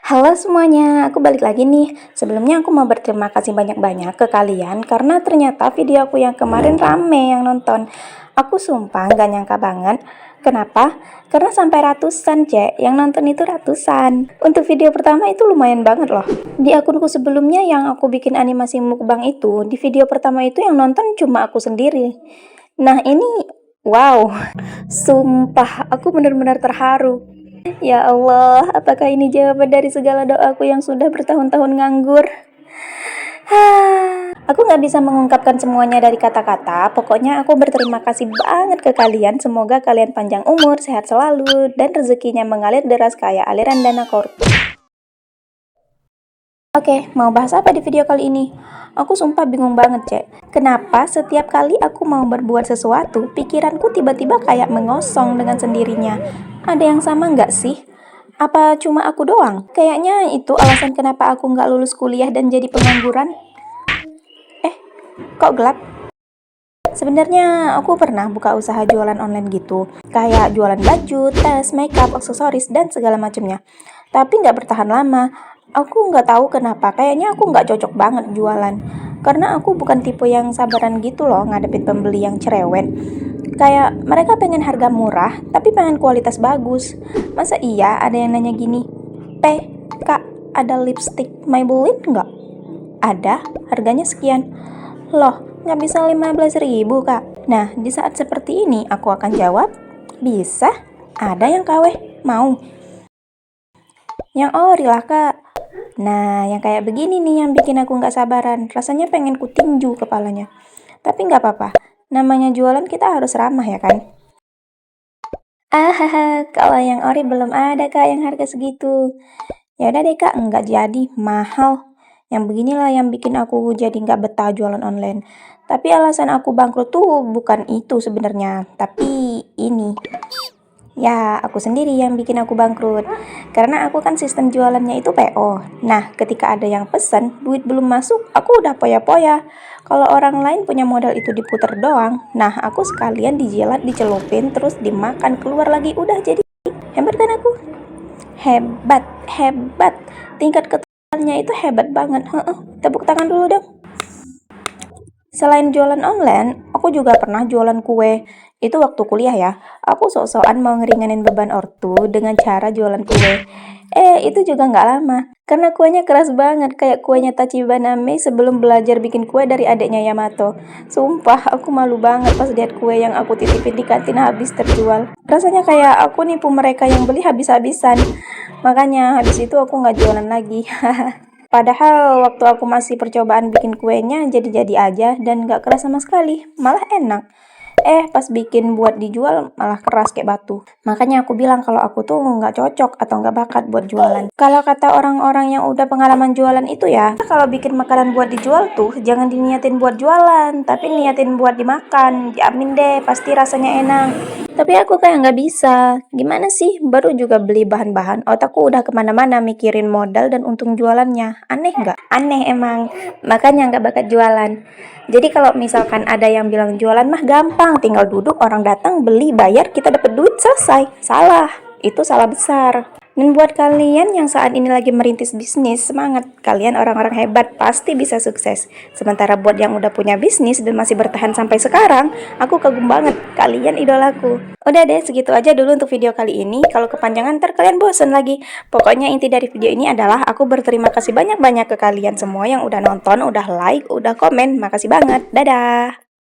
Halo semuanya, aku balik lagi nih. Sebelumnya aku mau berterima kasih banyak-banyak ke kalian karena ternyata video aku yang kemarin rame yang nonton. Aku sumpah gak nyangka banget. Kenapa? Karena sampai ratusan, Cek. Yang nonton itu ratusan. Untuk video pertama itu lumayan banget loh. Di akunku sebelumnya yang aku bikin animasi mukbang itu, di video pertama itu yang nonton cuma aku sendiri. Nah, ini wow. Sumpah, aku benar-benar terharu. Ya Allah, apakah ini jawaban dari segala doaku yang sudah bertahun-tahun nganggur? Aku nggak bisa mengungkapkan semuanya dari kata-kata. Pokoknya aku berterima kasih banget ke kalian. Semoga kalian panjang umur, sehat selalu, dan rezekinya mengalir deras kayak aliran dana korupsi. Oke, mau bahas apa di video kali ini? Aku sumpah bingung banget, Cek. Kenapa setiap kali aku mau berbuat sesuatu, pikiranku tiba-tiba kayak mengosong dengan sendirinya? Ada yang sama nggak sih? Apa cuma aku doang? Kayaknya itu alasan kenapa aku nggak lulus kuliah dan jadi pengangguran. Kok gelap? Sebenarnya aku pernah buka usaha jualan online gitu, kayak jualan baju, tas, makeup, aksesoris, dan segala macamnya. Tapi nggak bertahan lama. Aku nggak tahu kenapa, kayaknya aku nggak cocok banget jualan. Karena aku bukan tipe yang sabaran gitu loh ngadepin pembeli yang cerewet. Kayak mereka pengen harga murah, tapi pengen kualitas bagus. Masa iya ada yang nanya gini, Kak, ada lipstick Maybelline nggak? Ada, harganya sekian. Loh, nggak bisa 15.000, Kak? Nah, di saat seperti ini aku akan jawab, bisa, ada yang KW, mau. Yang ori lah, Kak. Nah, yang kayak begini nih yang bikin aku nggak sabaran. Rasanya pengen kutinju kepalanya. Tapi nggak apa-apa, namanya jualan kita harus ramah ya kan? Kalau yang ori belum ada, Kak, yang harga segitu. Ya udah deh, Kak, nggak jadi, mahal. Yang beginilah yang bikin aku jadi nggak betah jualan online. Tapi alasan aku bangkrut tuh bukan itu sebenarnya, tapi ini. Ya, aku sendiri yang bikin aku bangkrut. Karena aku kan sistem jualannya itu PO. Nah, ketika ada yang pesen, duit belum masuk, aku udah poya-poya. Kalau orang lain punya modal itu diputer doang, nah aku sekalian dijilat, dicelupin, terus dimakan, keluar lagi, udah jadi. Hebat kan aku? Hebat, hebat. Tingkat keterangannya itu hebat banget. Tepuk tangan dulu dong. Selain jualan online, aku juga pernah jualan kue. Itu waktu kuliah ya. Aku sok-sokan mau ngeringanin beban ortu dengan cara jualan kue. Itu juga nggak lama. Karena kuenya keras banget, kayak kuenya Tachibaname sebelum belajar bikin kue dari adiknya Yamato. Sumpah, aku malu banget pas lihat kue yang aku titipin di kantin habis terjual. Rasanya kayak aku nipu mereka yang beli habis-habisan. Makanya habis itu aku nggak jualan lagi. Padahal waktu aku masih percobaan bikin kuenya jadi-jadi aja dan gak keras sama sekali, malah enak. Pas bikin buat dijual malah keras kayak batu. Makanya aku bilang kalau aku tuh nggak cocok atau nggak bakat buat jualan. Kalau kata orang-orang yang udah pengalaman jualan itu ya, kalau bikin makanan buat dijual tuh jangan diniatin buat jualan, tapi niatin buat dimakan. Jamin deh, pasti rasanya enak. Tapi aku kayak nggak bisa. Gimana sih? Baru juga beli bahan-bahan, otakku udah kemana-mana mikirin modal dan untung jualannya. Aneh nggak? Aneh emang. Makanya nggak bakat jualan. Jadi kalau misalkan ada yang bilang jualan mah gampang, tinggal duduk, orang datang, beli, bayar, kita dapat duit, selesai. Salah. Itu salah besar. Dan buat kalian yang saat ini lagi merintis bisnis, semangat. Kalian orang-orang hebat, pasti bisa sukses. Sementara buat yang udah punya bisnis dan masih bertahan sampai sekarang, aku kagum banget. Kalian idolaku. Udah deh, segitu aja dulu untuk video kali ini. Kalau kepanjangan ntar kalian bosen lagi. Pokoknya inti dari video ini adalah aku berterima kasih banyak-banyak ke kalian semua yang udah nonton, udah like, udah komen. Makasih banget. Dadah.